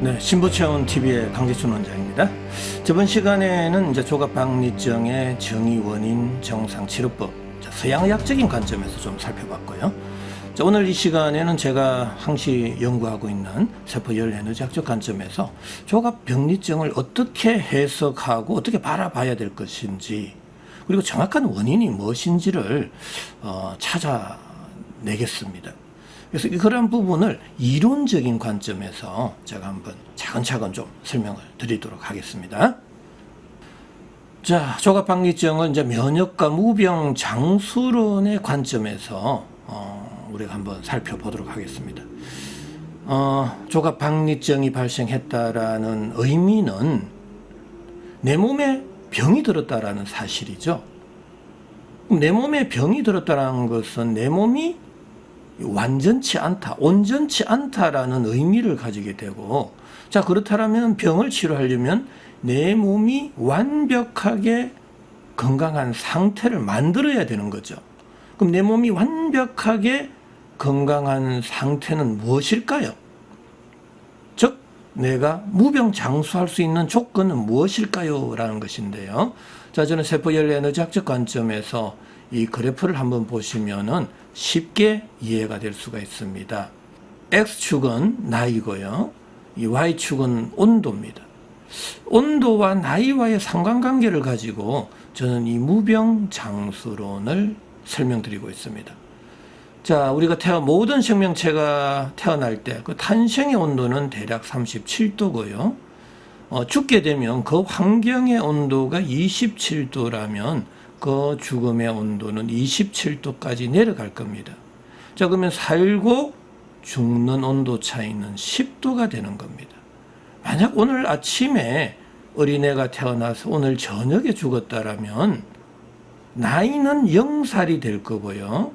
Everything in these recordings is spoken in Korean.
네, 신부체험TV의 강재춘 원장입니다. 저번 시간에는 이제 조갑박리증의 정의, 원인, 정상, 치료법, 서양의학적인 관점에서 좀 살펴봤고요. 오늘 이 시간에는 제가 항시 연구하고 있는 세포열 에너지학적 관점에서 조갑병리증을 어떻게 해석하고 어떻게 바라봐야 될 것인지, 그리고 정확한 원인이 무엇인지를 찾아내겠습니다. 그래서 그런 부분을 이론적인 관점에서 제가 한번 차근차근 좀 설명을 드리도록 하겠습니다. 자, 조갑박리증은 이제 면역과 무병 장수론의 관점에서 우리가 한번 살펴보도록 하겠습니다. 조갑박리증이 발생했다라는 의미는 내 몸에 병이 들었다라는 사실이죠. 내 몸에 병이 들었다는 것은 내 몸이 완전치 않다, 온전치 않다라는 의미를 가지게 되고, 자, 그렇다면 병을 치료하려면 내 몸이 완벽하게 건강한 상태를 만들어야 되는 거죠. 그럼 내 몸이 완벽하게 건강한 상태는 무엇일까요? 즉, 내가 무병장수할 수 있는 조건은 무엇일까요? 라는 것인데요. 자, 저는 세포열 에너지학적 관점에서 이 그래프를 한번 보시면은 쉽게 이해가 될 수가 있습니다. X축은 나이고요. 이 Y축은 온도입니다. 온도와 나이와의 상관관계를 가지고 저는 이 무병장수론을 설명드리고 있습니다. 자, 우리가 모든 생명체가 태어날 때 그 탄생의 온도는 대략 37도고요. 죽게 되면 그 환경의 온도가 27도라면 그 죽음의 온도는 27도까지 내려갈 겁니다. 자, 그러면 살고 죽는 온도 차이는 10도가 되는 겁니다. 만약 오늘 아침에 어린애가 태어나서 오늘 저녁에 죽었다라면 나이는 0살이 될 거고요.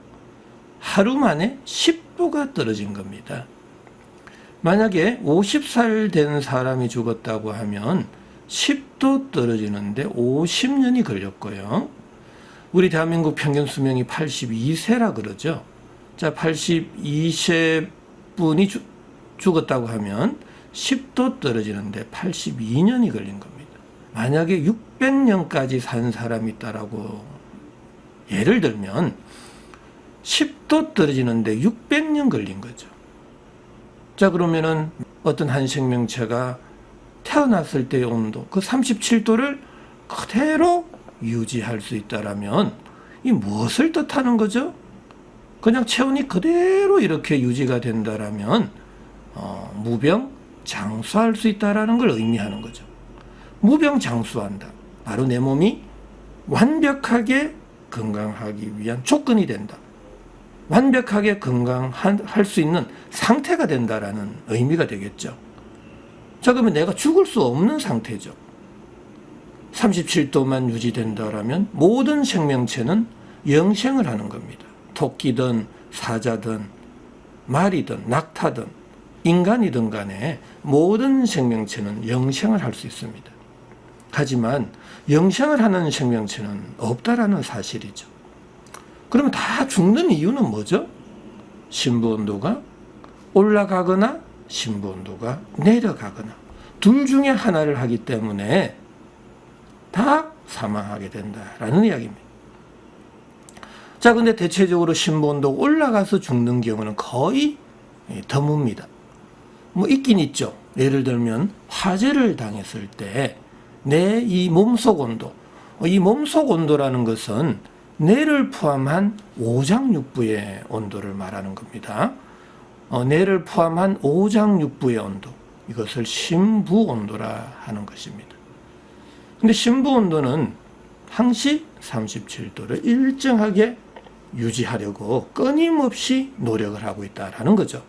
하루 만에 10도가 떨어진 겁니다. 만약에 50살 된 사람이 죽었다고 하면 10도 떨어지는데 50년이 걸렸고요. 우리 대한민국 평균 수명이 82세라 그러죠. 자, 82세 분이 죽었다고 하면 10도 떨어지는데 82년이 걸린 겁니다. 만약에 600년까지 산 사람이 있다라고 예를 들면 10도 떨어지는데 600년 걸린 거죠. 자, 그러면은 어떤 한 생명체가 태어났을 때의 온도, 그 37도를 그대로 유지할 수 있다라면 이 무엇을 뜻하는 거죠? 그냥 체온이 그대로 이렇게 유지가 된다라면 무병장수할 수 있다라는 걸 의미하는 거죠. 무병장수한다. 바로 내 몸이 완벽하게 건강하기 위한 조건이 된다. 완벽하게 건강할 수 있는 상태가 된다라는 의미가 되겠죠. 자, 그러면 내가 죽을 수 없는 상태죠. 37도만 유지된다라면 모든 생명체는 영생을 하는 겁니다. 토끼든 사자든 말이든 낙타든 인간이든 간에 모든 생명체는 영생을 할 수 있습니다. 하지만 영생을 하는 생명체는 없다라는 사실이죠. 그러면 다 죽는 이유는 뭐죠? 심부온도가 올라가거나 심부온도가 내려가거나 둘 중에 하나를 하기 때문에 다 사망하게 된다라는 이야기입니다. 자, 근데 대체적으로 심부온도가 올라가서 죽는 경우는 거의 드뭅니다. 뭐 있긴 있죠. 예를 들면 화재를 당했을 때 내 이 몸속 온도, 이 몸속 온도라는 것은 뇌를 포함한 오장육부의 온도를 말하는 겁니다. 뇌를 포함한 오장육부의 온도, 이것을 심부온도라 하는 것입니다. 근데 심부온도는 항시 37도를 일정하게 유지하려고 끊임없이 노력을 하고 있다는 거죠.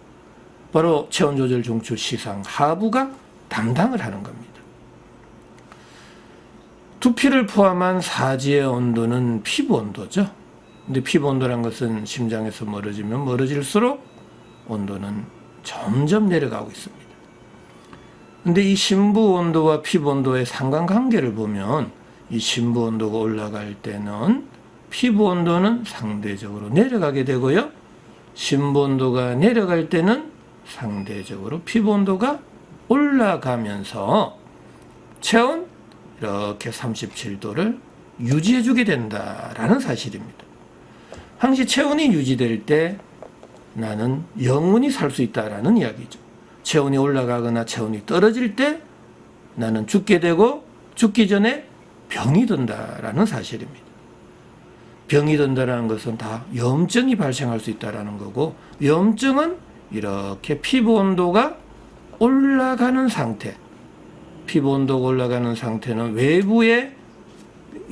바로 체온조절 중추 시상 하부가 담당을 하는 겁니다. 두피를 포함한 사지의 온도는 피부 온도죠. 근데 피부 온도란 것은 심장에서 멀어지면 멀어질수록 온도는 점점 내려가고 있습니다. 근데 이 심부 온도와 피부 온도의 상관관계를 보면 이 심부 온도가 올라갈 때는 피부 온도는 상대적으로 내려가게 되고요. 심부 온도가 내려갈 때는 상대적으로 피부 온도가 올라가면서 체온 이렇게 37도를 유지해주게 된다라는 사실입니다. 항시 체온이 유지될 때 나는 영원히 살 수 있다라는 이야기죠. 체온이 올라가거나 체온이 떨어질 때 나는 죽게 되고 죽기 전에 병이 든다라는 사실입니다. 병이 든다라는 것은 다 염증이 발생할 수 있다라는 거고, 염증은 이렇게 피부 온도가 올라가는 상태, 피부 온도가 올라가는 상태는 외부에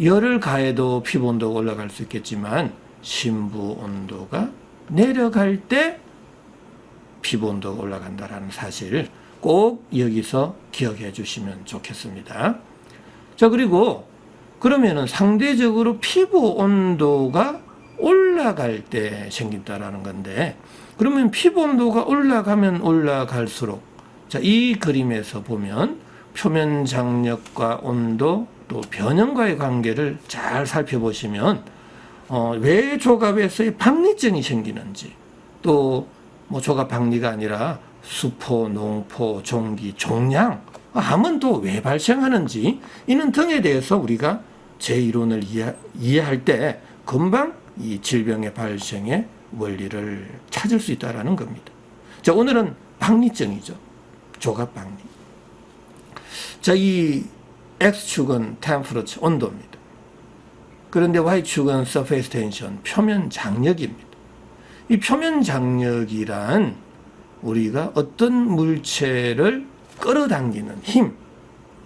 열을 가해도 피부 온도가 올라갈 수 있겠지만 심부 온도가 내려갈 때 피부 온도가 올라간다라는 사실 꼭 여기서 기억해 주시면 좋겠습니다. 자, 그리고 그러면은 상대적으로 피부 온도가 올라갈 때 생긴다라는 건데, 그러면 피부 온도가 올라가면 올라갈수록, 자, 이 그림에서 보면 표면 장력과 온도 또 변형과의 관계를 잘 살펴보시면 왜 조갑에서의 박리증이 생기는지, 또 뭐 조갑 박리가 아니라 수포, 농포, 종기, 종양, 암은 또 왜 발생하는지, 이는 등에 대해서 우리가 제 이론을 이해할 때 금방 이 질병의 발생의 원리를 찾을 수 있다는 겁니다. 자, 오늘은 박리증이죠. 조갑 박리. 자, 이 X축은 temperature, 온도입니다. 그런데 Y축은 surface tension, 표면 장력입니다. 이 표면 장력이란 우리가 어떤 물체를 끌어당기는 힘,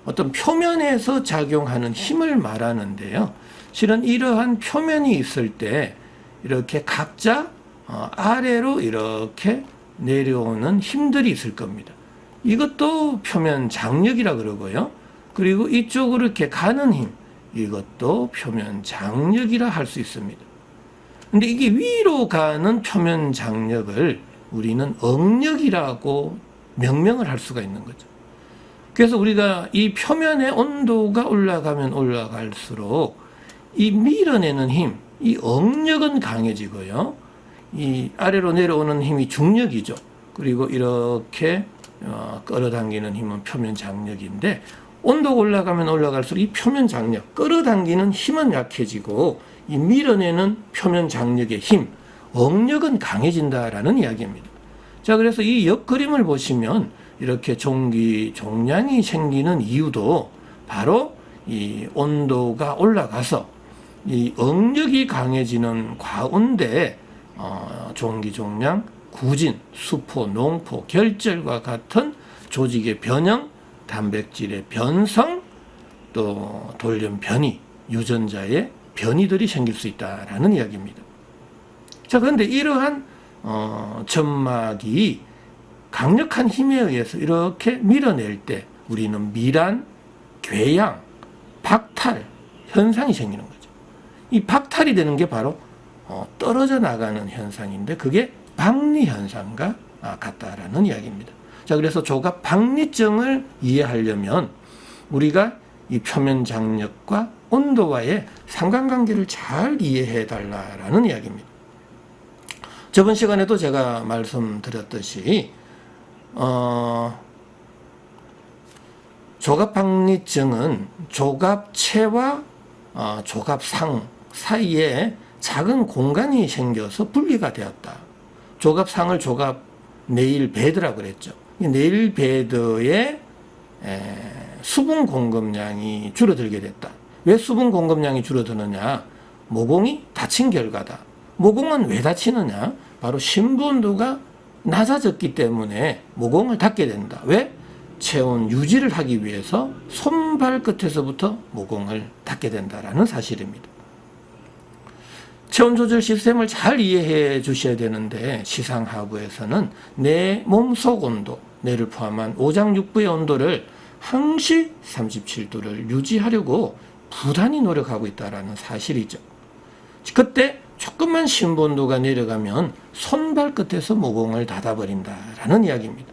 어떤 표면에서 작용하는 힘을 말하는데요. 실은 이러한 표면이 있을 때 이렇게 각자 아래로 이렇게 내려오는 힘들이 있을 겁니다. 이것도 표면 장력이라 그러고요. 그리고 이쪽으로 이렇게 가는 힘, 이것도 표면 장력이라 할 수 있습니다. 근데 이게 위로 가는 표면 장력을 우리는 응력이라고 명명을 할 수가 있는 거죠. 그래서 우리가 이 표면의 온도가 올라가면 올라갈수록 이 밀어내는 힘, 이 응력은 강해지고요. 이 아래로 내려오는 힘이 중력이죠. 그리고 이렇게 끌어당기는 힘은 표면 장력인데, 온도가 올라가면 올라갈수록 이 표면 장력, 끌어당기는 힘은 약해지고 이 밀어내는 표면 장력의 힘, 응력은 강해진다라는 이야기입니다. 자, 그래서 이 옆그림을 보시면 이렇게 종기, 종양이 생기는 이유도 바로 이 온도가 올라가서 이 응력이 강해지는 가운데 종기, 종양, 구진, 수포, 농포, 결절과 같은 조직의 변형, 단백질의 변성, 또 돌연 변이, 유전자의 변이들이 생길 수 있다라는 이야기입니다. 자, 그런데 이러한 점막이 강력한 힘에 의해서 이렇게 밀어낼 때 우리는 밀안, 궤양, 박탈 현상이 생기는 거죠. 이 박탈이 되는 게 바로 떨어져 나가는 현상인데, 그게 박리 현상과 같다라는 이야기입니다. 자, 그래서 조갑 박리증을 이해하려면 우리가 이 표면 장력과 온도와의 상관관계를 잘 이해해 달라라는 이야기입니다. 저번 시간에도 제가 말씀드렸듯이 조갑 박리증은 조갑체와 조갑상 사이에 작은 공간이 생겨서 분리가 되었다. 조갑상을 조갑 네일 베드라고 그랬죠. 이 네일 베드의 수분 공급량이 줄어들게 됐다. 왜 수분 공급량이 줄어드느냐? 모공이 닫힌 결과다. 모공은 왜 닫히느냐? 바로 심부 온도가 낮아졌기 때문에 모공을 닫게 된다. 왜? 체온 유지를 하기 위해서 손발 끝에서부터 모공을 닫게 된다라는 사실입니다. 체온 조절 시스템을 잘 이해해 주셔야 되는데, 시상하부에서는 내 몸속 온도, 뇌를 포함한 오장육부의 온도를 항시 37도를 유지하려고 부단히 노력하고 있다는 사실이죠. 그때 조금만 심부 온도가 내려가면 손발 끝에서 모공을 닫아버린다라는 이야기입니다.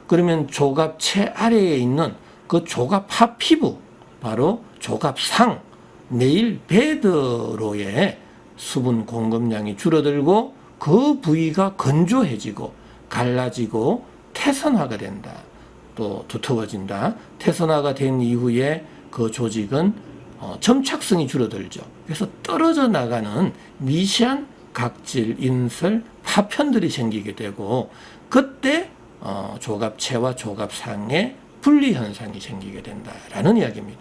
그러면 조갑체 아래에 있는 그 조갑 하피부, 바로 조갑상, 네일 베드로의 수분 공급량이 줄어들고 그 부위가 건조해지고 갈라지고 태선화가 된다. 또 두터워진다. 태선화가 된 이후에 그 조직은 점착성이 줄어들죠. 그래서 떨어져 나가는 미세한 각질, 인설, 파편들이 생기게 되고 그때 조갑체와 조갑상의 분리 현상이 생기게 된다라는 이야기입니다.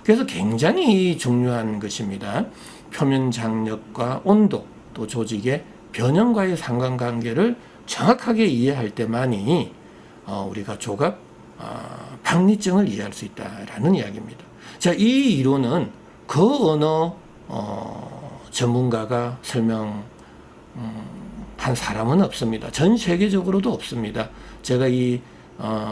그래서 굉장히 중요한 것입니다. 표면 장력과 온도, 또 조직의 변형과의 상관관계를 정확하게 이해할 때만이 우리가 조갑 박리증을 이해할 수 있다라는 이야기입니다. 자, 이 이론은 그 어느 전문가가 설명한 사람은 없습니다. 전 세계적으로도 없습니다. 제가 이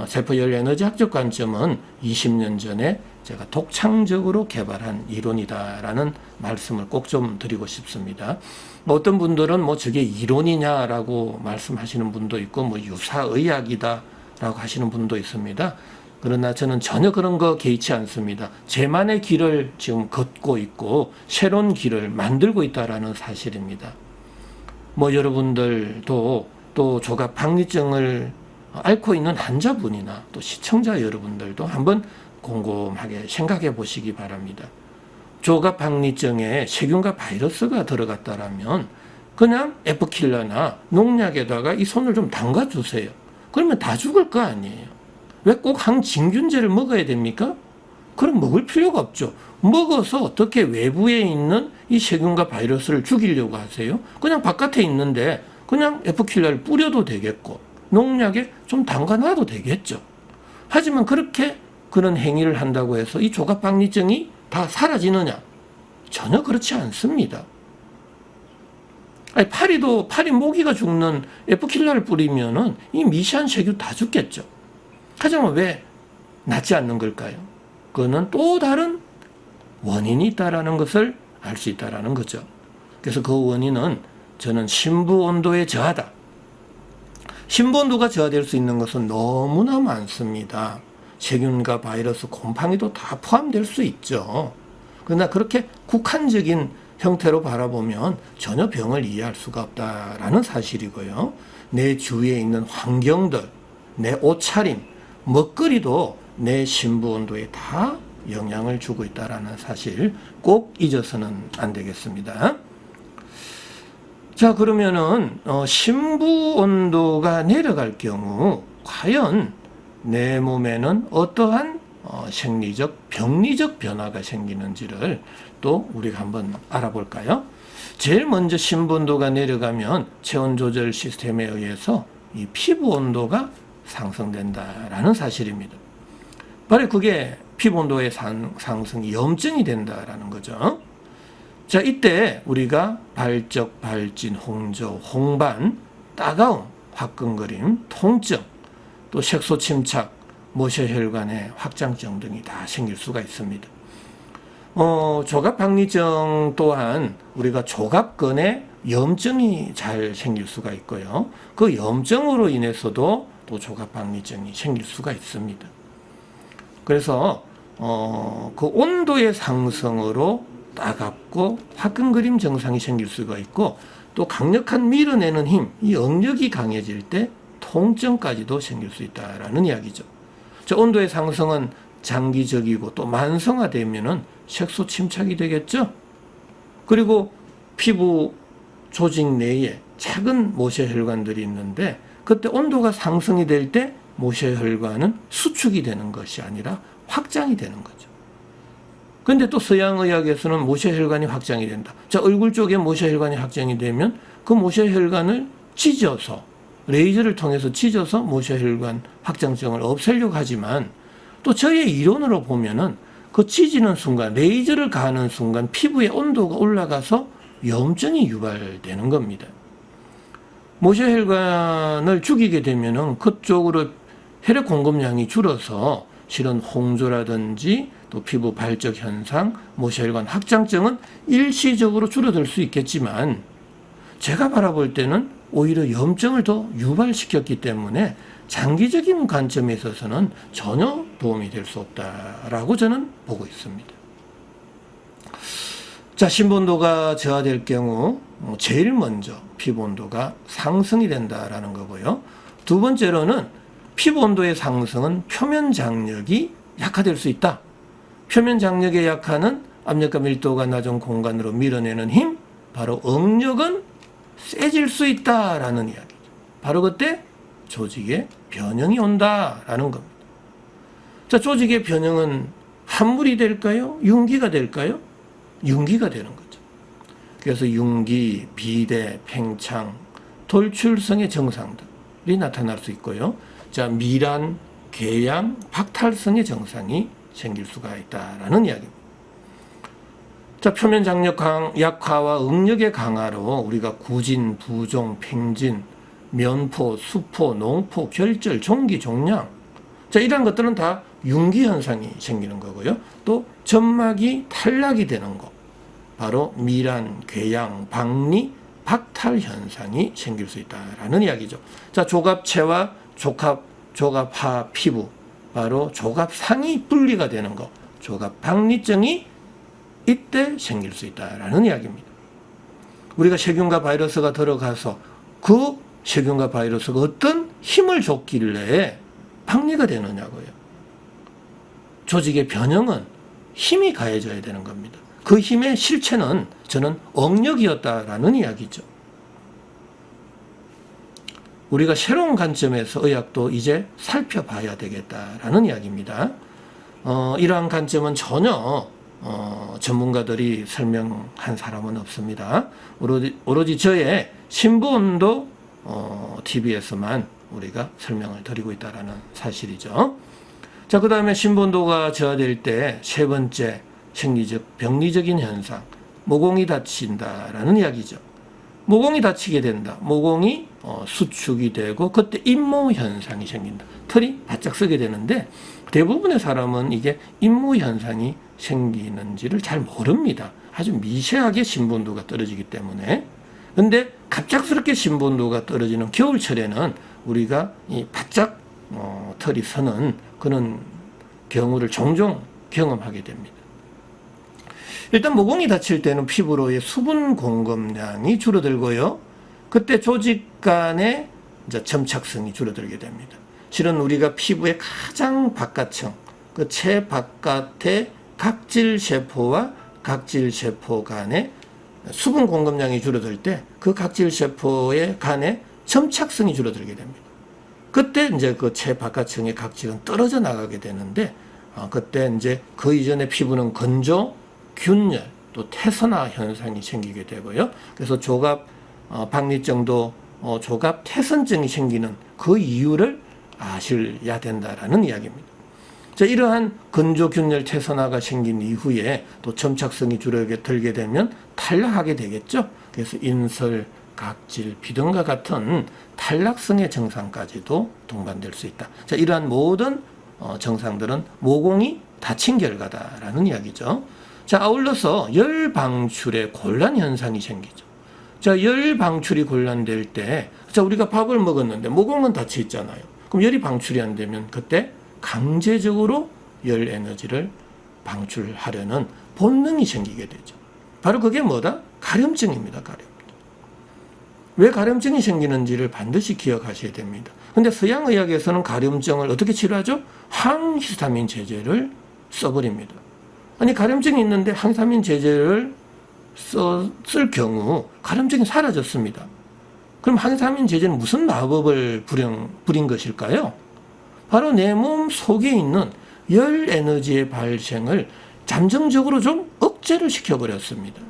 세포열 에너지학적 관점은 20년 전에 제가 독창적으로 개발한 이론이다라는 말씀을 꼭 좀 드리고 싶습니다. 어떤 분들은 뭐 저게 이론이냐라고 말씀하시는 분도 있고 뭐 유사의학이다라고 하시는 분도 있습니다. 그러나 저는 전혀 그런 거 개의치 않습니다. 제만의 길을 지금 걷고 있고 새로운 길을 만들고 있다라는 사실입니다. 뭐 여러분들도 또 조갑 박리증을 앓고 있는 환자분이나 또 시청자 여러분들도 한번 곰곰하게 생각해 보시기 바랍니다. 조갑 박리증에 세균과 바이러스가 들어갔다라면 그냥 에프킬러나 농약에다가 이 손을 좀 담가 주세요. 그러면 다 죽을 거 아니에요. 왜 꼭 항진균제를 먹어야 됩니까? 그럼 먹을 필요가 없죠. 먹어서 어떻게 외부에 있는 이 세균과 바이러스를 죽이려고 하세요? 그냥 바깥에 있는데 그냥 에프킬러를 뿌려도 되겠고 농약에 좀 담가놔도 되겠죠. 하지만 그렇게 그런 행위를 한다고 해서 이 조갑 박리증이 다 사라지느냐? 전혀 그렇지 않습니다. 아니, 파리 모기가 죽는 에프킬러를 뿌리면은 이 미세한 세균 다 죽겠죠. 하지만 왜 낫지 않는 걸까요? 그거는 또 다른 원인이 있다라는 것을 알 수 있다라는 거죠. 그래서 그 원인은 저는 심부 온도의 저하다. 심부 온도가 저하될 수 있는 것은 너무나 많습니다. 세균과 바이러스, 곰팡이도 다 포함될 수 있죠. 그러나 그렇게 국한적인 형태로 바라보면 전혀 병을 이해할 수가 없다라는 사실이고요. 내 주위에 있는 환경들, 내 옷차림, 먹거리도 내 심부 온도에 다 영향을 주고 있다는 사실 꼭 잊어서는 안 되겠습니다. 자, 그러면은 심부 온도가 내려갈 경우 과연 내 몸에는 어떠한 생리적, 병리적 변화가 생기는지를 또 우리가 한번 알아볼까요? 제일 먼저 심부 온도가 내려가면 체온 조절 시스템에 의해서 이 피부 온도가 상승된다라는 사실입니다. 바로 그게 피부 온도의 상승이 염증이 된다라는 거죠. 자, 이때 우리가 발적, 발진, 홍조, 홍반, 따가움, 화끈거림, 통증, 또 색소 침착, 모세혈관의 확장증 등이 다 생길 수가 있습니다. 조갑 박리증 또한 우리가 조갑근에 염증이 잘 생길 수가 있고요. 그 염증으로 인해서도 또 조갑 박리증이 생길 수가 있습니다. 그래서 그 온도의 상승으로 따갑고 화끈거림 증상이 생길 수가 있고 또 강력한 밀어내는 힘, 이 응력이 강해질 때 통증까지도 생길 수 있다라는 이야기죠. 자, 온도의 상승은 장기적이고 또 만성화되면은 색소 침착이 되겠죠. 그리고 피부 조직 내에 작은 모세혈관들이 있는데 그때 온도가 상승이 될 때 모세혈관은 수축이 되는 것이 아니라 확장이 되는 거죠. 근데 또 서양의학에서는 모세혈관이 확장이 된다. 자, 얼굴 쪽에 모세혈관이 확장이 되면 그 모세혈관을 찢어서 레이저를 통해서 찢어서 모세혈관 확장증을 없애려고 하지만 또 저의 이론으로 보면은 그 찢어지는 순간, 레이저를 가하는 순간 피부의 온도가 올라가서 염증이 유발되는 겁니다. 모세혈관을 죽이게 되면은 그쪽으로 혈액 공급량이 줄어서 실은 홍조라든지 또 피부 발적 현상, 모세혈관 확장증은 일시적으로 줄어들 수 있겠지만 제가 바라볼 때는 오히려 염증을 더 유발시켰기 때문에 장기적인 관점에 있어서는 전혀 도움이 될 수 없다라고 저는 보고 있습니다. 자, 심부 온도가 저하될 경우 제일 먼저 피부 온도가 상승이 된다라는 거고요. 두 번째로는 피부 온도의 상승은 표면 장력이 약화될 수 있다. 표면 장력에 약화는 압력과 밀도가 낮은 공간으로 밀어내는 힘, 바로 응력은 세질 수 있다라는 이야기죠. 바로 그때 조직의 변형이 온다라는 겁니다. 자, 조직의 변형은 함물이 될까요? 융기가 될까요? 융기가 되는 거죠. 그래서 융기, 비대, 팽창, 돌출성의 증상들이 나타날 수 있고요. 자, 미란, 궤양, 박탈성의 증상이 생길 수가 있다라는 이야기입니다. 자, 표면 장력 약화와 응력의 강화로 우리가 구진, 부종, 팽진, 면포, 수포, 농포, 결절, 종기, 종양, 자, 이런 것들은 다 융기 현상이 생기는 거고요. 또 점막이 탈락이 되는 거, 바로 미란, 궤양, 박리, 박탈 현상이 생길 수 있다라는 이야기죠. 자, 조갑체와 조갑하 피부, 바로 조갑상이 분리가 되는 거, 조갑박리증이 이때 생길 수 있다라는 이야기입니다. 우리가 세균과 바이러스가 들어가서 그 세균과 바이러스가 어떤 힘을 줬길래 박리가 되느냐고요. 조직의 변형은 힘이 가해져야 되는 겁니다. 그 힘의 실체는 저는 억력이었다라는 이야기죠. 우리가 새로운 관점에서 의학도 이제 살펴봐야 되겠다라는 이야기입니다. 이러한 관점은 전혀 전문가들이 설명한 사람은 없습니다. 오로지 저의 신부온도 TV에서만 우리가 설명을 드리고 있다는 사실이죠. 자, 그 다음에 신부온도가 저하될 때 세 번째 생리적, 병리적인 현상, 모공이 다친다라는 이야기죠. 모공이 다치게 된다. 모공이 수축이 되고 그때 인모 현상이 생긴다. 털이 바짝 서게 되는데 대부분의 사람은 이게 인모 현상이 생기는지를 잘 모릅니다. 아주 미세하게 신부온도가 떨어지기 때문에. 근데 갑작스럽게 신부온도가 떨어지는 겨울철에는 우리가 이 바짝 털이 서는 그런 경우를 종종 경험하게 됩니다. 일단 모공이 다칠 때는 피부로의 수분 공급량이 줄어들고요. 그때 조직 간의 점착성이 줄어들게 됩니다. 실은 우리가 피부의 가장 바깥층, 그 최바깥의 각질세포와 각질세포 간의 수분 공급량이 줄어들 때 그 각질세포의 간의 점착성이 줄어들게 됩니다. 그때 이제 그 최바깥층의 각질은 떨어져 나가게 되는데, 그때 이제 그 이전의 피부는 건조, 균열, 또 태선화 현상이 생기게 되고요. 그래서 조갑 박리증도 조갑 태선증이 생기는 그 이유를 아셔야 된다라는 이야기입니다. 자, 이러한 건조, 균열, 태선화가 생긴 이후에 또 점착성이 줄어들게 되면 탈락하게 되겠죠. 그래서 인설, 각질, 비등과 같은 탈락성의 증상까지도 동반될 수 있다. 자, 이러한 모든 증상들은 모공이 다친 결과다라는 이야기죠. 자, 아울러서 열 방출의 곤란 현상이 생기죠. 자, 열 방출이 곤란될 때, 자, 우리가 밥을 먹었는데 모공은 닫혀 있잖아요. 그럼 열이 방출이 안 되면 그때 강제적으로 열 에너지를 방출하려는 본능이 생기게 되죠. 바로 그게 뭐다? 가려움증입니다. 가려움. 왜 가려움증이 생기는지를 반드시 기억하셔야 됩니다. 근데 서양의학에서는 가려움증을 어떻게 치료하죠? 항히스타민 제제를 써버립니다. 아니, 가려움증이 있는데 항히스타민 제제를 쓸 경우 가려움증이 사라졌습니다. 그럼 항히스타민 제제는 무슨 마법을 부린 것일까요? 바로 내 몸 속에 있는 열 에너지의 발생을 잠정적으로 좀 억제를 시켜버렸습니다.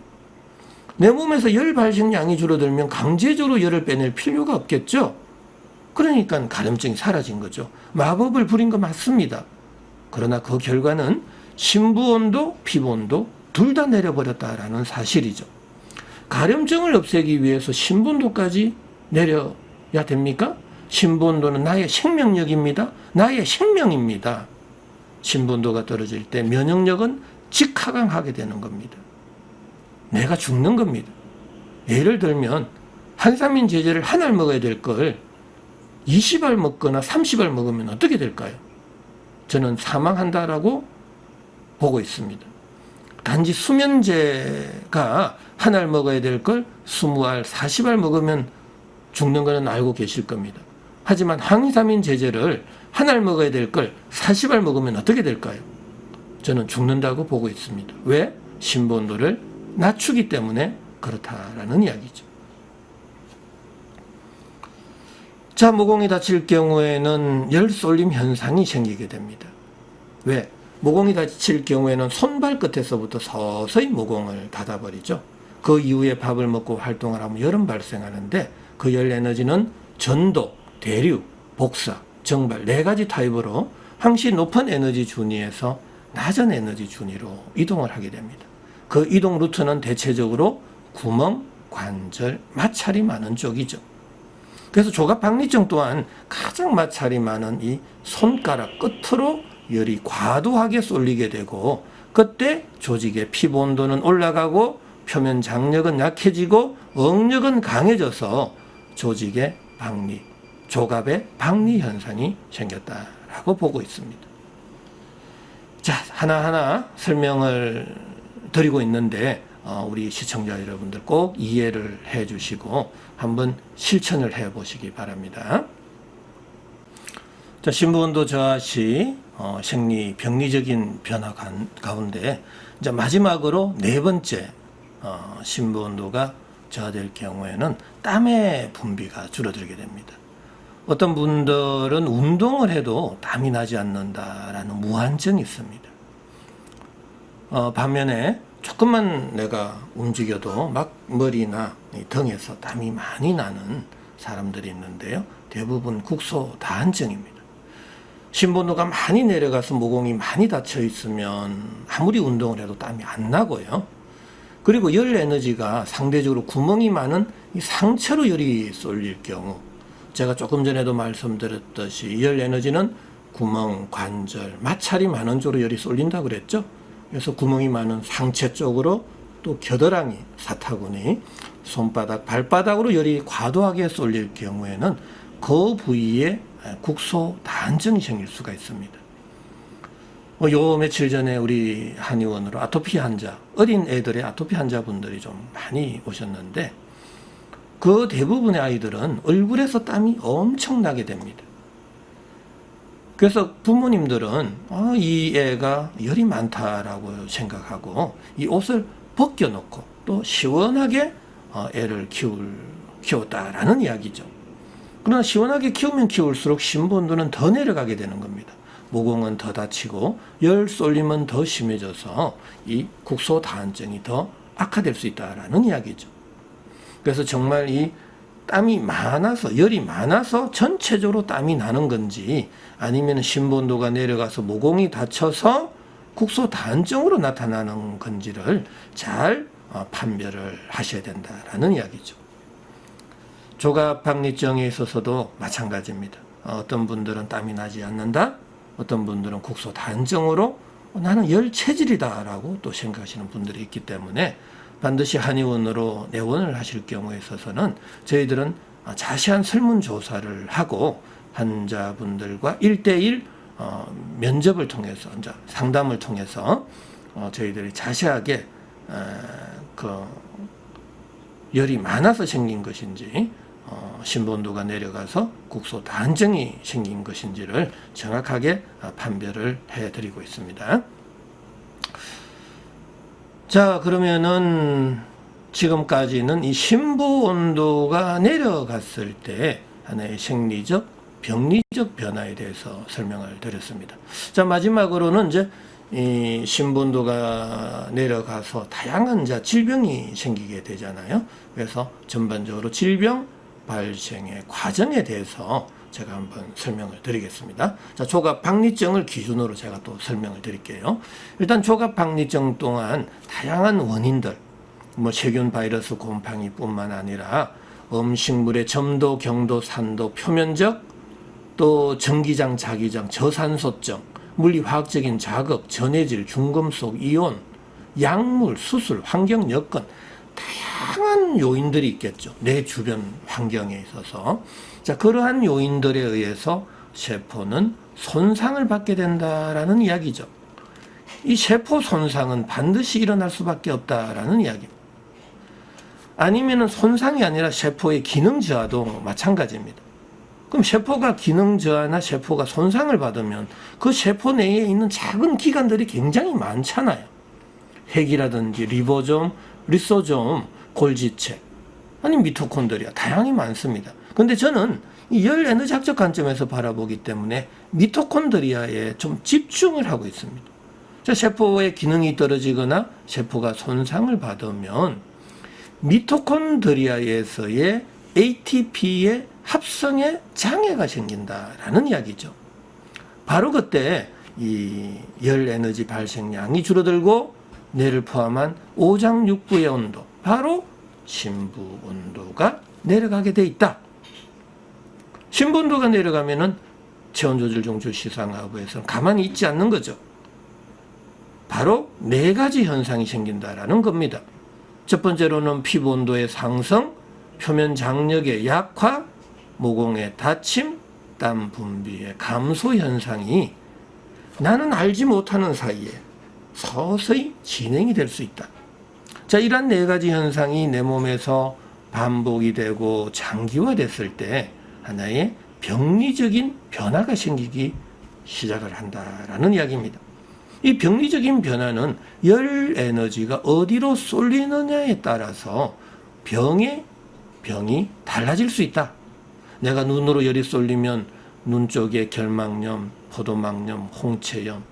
내 몸에서 열 발생량이 줄어들면 강제적으로 열을 빼낼 필요가 없겠죠. 그러니까 가려움증이 사라진 거죠. 마법을 부린 거 맞습니다. 그러나 그 결과는 신부온도, 피부온도 둘 다 내려버렸다라는 사실이죠. 가려움증을 없애기 위해서 신부온도까지 내려야 됩니까? 신부온도는 나의 생명력입니다. 나의 생명입니다. 신부온도가 떨어질 때 면역력은 직하강하게 되는 겁니다. 내가 죽는 겁니다. 예를 들면 항히스타민 제제를 한 알 먹어야 될 걸 20알 먹거나 30알 먹으면 어떻게 될까요? 저는 사망한다라고 보고 있습니다. 단지 수면제가 한 알 먹어야 될 걸 20알, 40알 먹으면 죽는 거는 알고 계실 겁니다. 하지만 항히사민 제제를 한 알 먹어야 될 걸 40알 먹으면 어떻게 될까요? 저는 죽는다고 보고 있습니다. 왜? 신본도를 낮추기 때문에 그렇다라는 이야기죠. 자, 모공이 다칠 경우에는 열 쏠림 현상이 생기게 됩니다. 왜? 모공이 다칠 경우에는 손발 끝에서부터 서서히 모공을 닫아버리죠. 그 이후에 밥을 먹고 활동을 하면 열은 발생하는데 그 열 에너지는 전도, 대류, 복사, 정발 4가지 타입으로 항시 높은 에너지 준위에서 낮은 에너지 준위로 이동을 하게 됩니다. 그 이동 루트는 대체적으로 구멍, 관절, 마찰이 많은 쪽이죠. 그래서 조갑박리증 또한 가장 마찰이 많은 이 손가락 끝으로 열이 과도하게 쏠리게 되고 그때 조직의 피부 온도는 올라가고 표면 장력은 약해지고 억력은 강해져서 조직의 박리, 조갑의 박리 현상이 생겼다라고 보고 있습니다. 자, 하나하나 설명을 드리고 있는데 우리 시청자 여러분들 꼭 이해를 해 주시고 한번 실천을 해 보시기 바랍니다. 자, 신부온도 저하 시 생리 병리적인 변화 가운데 이제 마지막으로 4번째 신부온도가 저하될 경우에는 땀의 분비가 줄어들게 됩니다. 어떤 분들은 운동을 해도 땀이 나지 않는다라는 무한증이 있습니다. 반면에 조금만 내가 움직여도 막 머리나 등에서 땀이 많이 나는 사람들이 있는데요. 대부분 국소다한증입니다. 신본도가 많이 내려가서 모공이 많이 닫혀 있으면 아무리 운동을 해도 땀이 안 나고요. 그리고 열 에너지가 상대적으로 구멍이 많은 이 상체로 열이 쏠릴 경우 제가 조금 전에도 말씀드렸듯이 열 에너지는 구멍, 관절, 마찰이 많은 쪽으로 열이 쏠린다고 그랬죠. 그래서 구멍이 많은 상체 쪽으로 또 겨드랑이, 사타구니, 손바닥, 발바닥으로 열이 과도하게 쏠릴 경우에는 그 부위에 국소다한증이 생길 수가 있습니다. 요 며칠 전에 우리 한의원으로 아토피 환자, 어린 애들의 아토피 환자분들이 좀 많이 오셨는데 그 대부분의 아이들은 얼굴에서 땀이 엄청나게 됩니다. 그래서 부모님들은 이 애가 열이 많다라고 생각하고 이 옷을 벗겨놓고 또 시원하게 애를 키웠다라는 이야기죠. 그러나 시원하게 키우면 키울수록 신부온도는 더 내려가게 되는 겁니다. 모공은 더 다치고 열 쏠림은 더 심해져서 이 국소다한증이 더 악화될 수 있다라는 이야기죠. 그래서 정말 이 땀이 많아서 열이 많아서 전체적으로 땀이 나는 건지 아니면 신부온도가 내려가서 모공이 닫혀서 국소다한증으로 나타나는 건지를 잘 판별을 하셔야 된다라는 이야기죠. 조갑박리증에 있어서도 마찬가지입니다. 어떤 분들은 땀이 나지 않는다, 어떤 분들은 국소다한증으로 나는 열 체질이다라고 또 생각하시는 분들이 있기 때문에 반드시 한의원으로 내원을 하실 경우에 있어서는 저희들은 자세한 설문조사를 하고 환자분들과 1대1 면접을 통해서 이제 상담을 통해서 저희들이 자세하게 열이 많아서 생긴 것인지 신부온도가 내려가서 국소다한증이 생긴 것인지를 정확하게 판별을 해드리고 있습니다. 자, 그러면은 지금까지는 이 신부온도가 내려갔을 때 하나의 생리적, 병리적 변화에 대해서 설명을 드렸습니다. 자, 마지막으로는 이제 이 신부온도가 내려가서 다양한 질병이 생기게 되잖아요. 그래서 전반적으로 질병 발생의 과정에 대해서 제가 한번 설명을 드리겠습니다. 자, 조갑박리증을 기준으로 제가 또 설명을 드릴게요. 일단 조갑박리증 또한 다양한 원인들, 세균, 바이러스, 곰팡이뿐만 아니라 음식물의 점도, 경도, 산도, 표면적, 또 전기장, 자기장, 저산소증, 물리화학적인 자극, 전해질, 중금속, 이온, 약물, 수술, 환경 여건 다양한 요인들이 있겠죠. 내 주변 환경에 있어서. 자, 그러한 요인들에 의해서 세포는 손상을 받게 된다라는 이야기죠. 이 세포 손상은 반드시 일어날 수밖에 없다라는 이야기입니다. 아니면은 손상이 아니라 세포의 기능 저하도 마찬가지입니다. 그럼 세포가 기능 저하나 세포가 손상을 받으면 그 세포 내에 있는 작은 기관들이 굉장히 많잖아요. 핵이라든지 리보솜, 리소솜, 골지체, 아니 미토콘드리아 다양히 많습니다. 근데 저는 이 열 에너지학적 관점에서 바라보기 때문에 미토콘드리아에 좀 집중을 하고 있습니다. 자, 세포의 기능이 떨어지거나 세포가 손상을 받으면 미토콘드리아에서의 ATP의 합성에 장애가 생긴다라는 이야기죠. 바로 그때 이 열 에너지 발생량이 줄어들고 뇌를 포함한 오장육부의 온도, 바로 심부 온도가 내려가게 돼 있다. 심부 온도가 내려가면은 체온 조절 종주 시상하부에서는 가만히 있지 않는 거죠. 바로 네 가지 현상이 생긴다라는 겁니다. 첫 번째로는 피부 온도의 상승, 표면 장력의 약화, 모공의 다침, 땀 분비의 감소 현상이 나는 알지 못하는 사이에 서서히 진행이 될 수 있다. 자, 이러한 네 가지 현상이 내 몸에서 반복이 되고 장기화됐을 때 하나의 병리적인 변화가 생기기 시작을 한다라는 이야기입니다. 이 병리적인 변화는 열 에너지가 어디로 쏠리느냐에 따라서 병이 달라질 수 있다. 내가 눈으로 열이 쏠리면 눈 쪽에 결막염, 포도막염, 홍채염,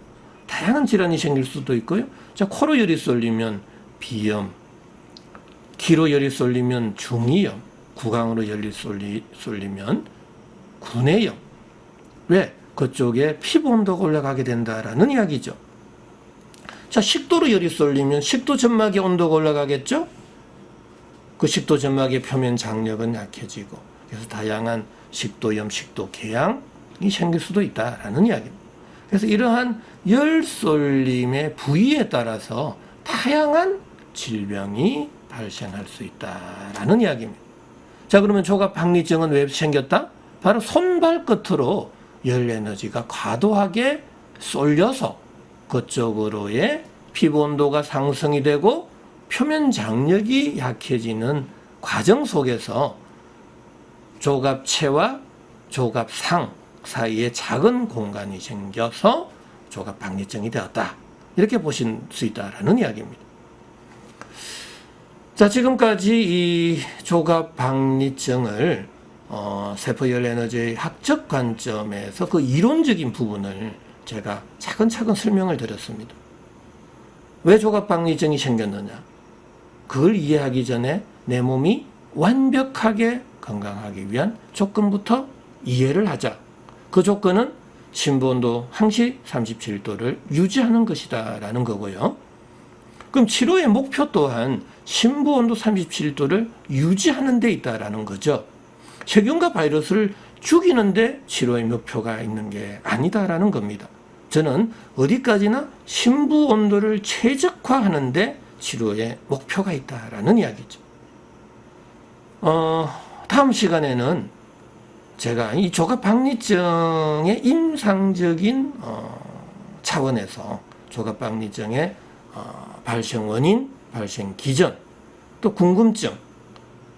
다양한 질환이 생길 수도 있고요. 자, 코로 열이 쏠리면 비염, 귀로 열이 쏠리면 중이염, 구강으로 열이 쏠리면 구내염. 왜? 그쪽에 피부 온도가 올라가게 된다라는 이야기죠. 자, 식도로 열이 쏠리면 식도 점막의 온도가 올라가겠죠? 그 식도 점막의 표면 장력은 약해지고, 그래서 다양한 식도염, 식도궤양이 생길 수도 있다라는 이야기입니다. 그래서 이러한 열 쏠림의 부위에 따라서 다양한 질병이 발생할 수 있다라는 이야기입니다. 자, 그러면 조갑박리증은 왜 생겼다? 바로 손발끝으로 열 에너지가 과도하게 쏠려서 그쪽으로의 피부 온도가 상승이 되고 표면 장력이 약해지는 과정 속에서 조갑체와 조갑상 사이에 작은 공간이 생겨서 조갑박리증이 되었다. 이렇게 보실 수 있다라는 이야기입니다. 자, 지금까지 이 조갑박리증을 세포열 에너지의 학적 관점에서 그 이론적인 부분을 제가 차근차근 설명을 드렸습니다. 왜 조갑박리증이 생겼느냐? 그걸 이해하기 전에 내 몸이 완벽하게 건강하기 위한 조건부터 이해를 하자. 그 조건은 심부온도 항시 37도를 유지하는 것이다 라는 거고요. 그럼 치료의 목표 또한 심부온도 37도를 유지하는 데 있다라는 거죠. 세균과 바이러스를 죽이는데 치료의 목표가 있는 게 아니다라는 겁니다. 저는 어디까지나 심부온도를 최적화하는데 치료의 목표가 있다라는 이야기죠. 다음 시간에는 제가 이 조갑박리증의 임상적인 차원에서 조갑박리증의 발생 원인, 발생 기전, 또 궁금증,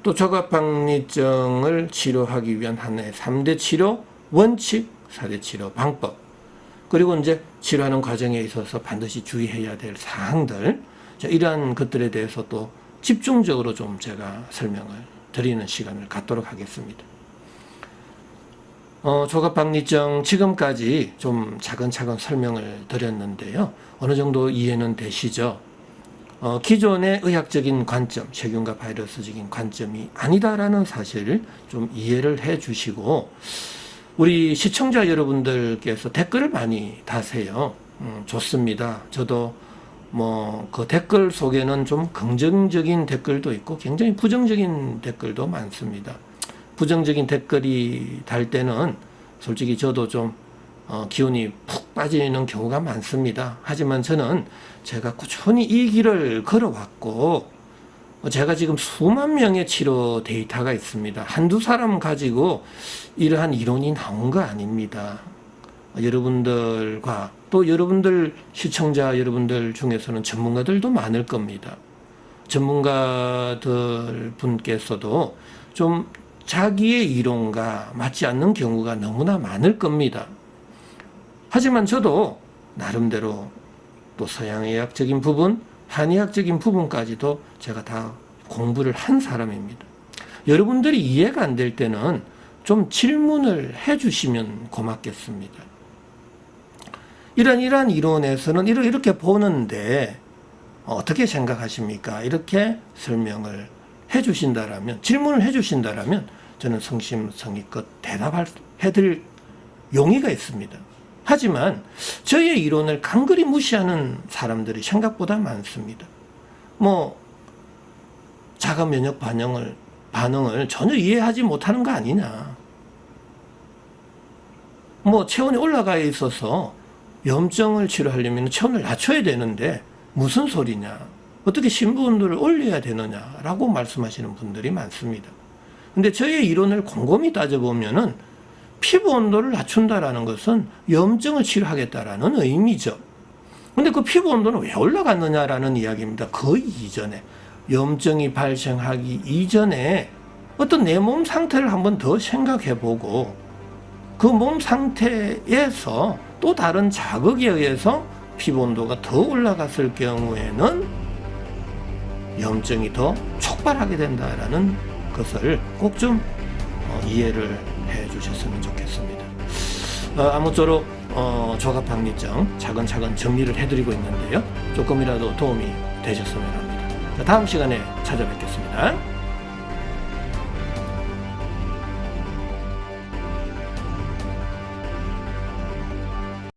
또 조갑박리증을 치료하기 위한 하나의 3대 치료 원칙, 4대 치료 방법, 그리고 이제 치료하는 과정에 있어서 반드시 주의해야 될 사항들, 이러한 것들에 대해서 또 집중적으로 좀 제가 설명을 드리는 시간을 갖도록 하겠습니다. 조갑박리증 지금까지 좀 차근차근 설명을 드렸는데요. 어느 정도 이해는 되시죠? 기존의 의학적인 관점, 세균과 바이러스적인 관점이 아니다라는 사실을 좀 이해를 해 주시고, 우리 시청자 여러분들께서 댓글을 많이 다세요. 좋습니다. 저도 그 댓글 속에는 좀 긍정적인 댓글도 있고 굉장히 부정적인 댓글도 많습니다. 부정적인 댓글이 달 때는 솔직히 저도 좀 기운이 푹 빠지는 경우가 많습니다. 하지만 저는 제가 꾸준히 이 길을 걸어왔고, 제가 지금 수만 명의 치료 데이터가 있습니다. 한두 사람 가지고 이러한 이론이 나온 거 아닙니다. 여러분들과 또 여러분들 시청자 여러분들 중에서는 전문가들도 많을 겁니다. 전문가들 분께서도 좀 자기의 이론과 맞지 않는 경우가 너무나 많을 겁니다. 하지만 저도 나름대로 또 서양의학적인 부분, 한의학적인 부분까지도 제가 다 공부를 한 사람입니다. 여러분들이 이해가 안 될 때는 좀 질문을 해주시면 고맙겠습니다. 이런 이론에서는 이렇게 보는데 어떻게 생각하십니까? 이렇게 설명을 해주신다라면, 질문을 해주신다라면 저는 성심성의껏 대답해드릴 용의가 있습니다. 하지만 저의 이론을 간그리 무시하는 사람들이 생각보다 많습니다. 자가 면역 반응을 전혀 이해하지 못하는 거 아니냐. 체온이 올라가 있어서 염증을 치료하려면 체온을 낮춰야 되는데 무슨 소리냐. 어떻게 심부온도를 올려야 되느냐라고 말씀하시는 분들이 많습니다. 근데 저의 이론을 곰곰이 따져보면은 피부 온도를 낮춘다라는 것은 염증을 치료하겠다라는 의미죠. 근데 그 피부 온도는 왜 올라갔느냐라는 이야기입니다. 그 이전에, 염증이 발생하기 이전에 어떤 내 몸 상태를 한번 더 생각해보고 그 몸 상태에서 또 다른 자극에 의해서 피부 온도가 더 올라갔을 경우에는 염증이 더 촉발하게 된다라는 것을 꼭 좀 이해를 해 주셨으면 좋겠습니다. 아무쪼록 조갑박리증 차근차근 정리를 해드리고 있는데요. 조금이라도 도움이 되셨으면 합니다. 다음 시간에 찾아뵙겠습니다.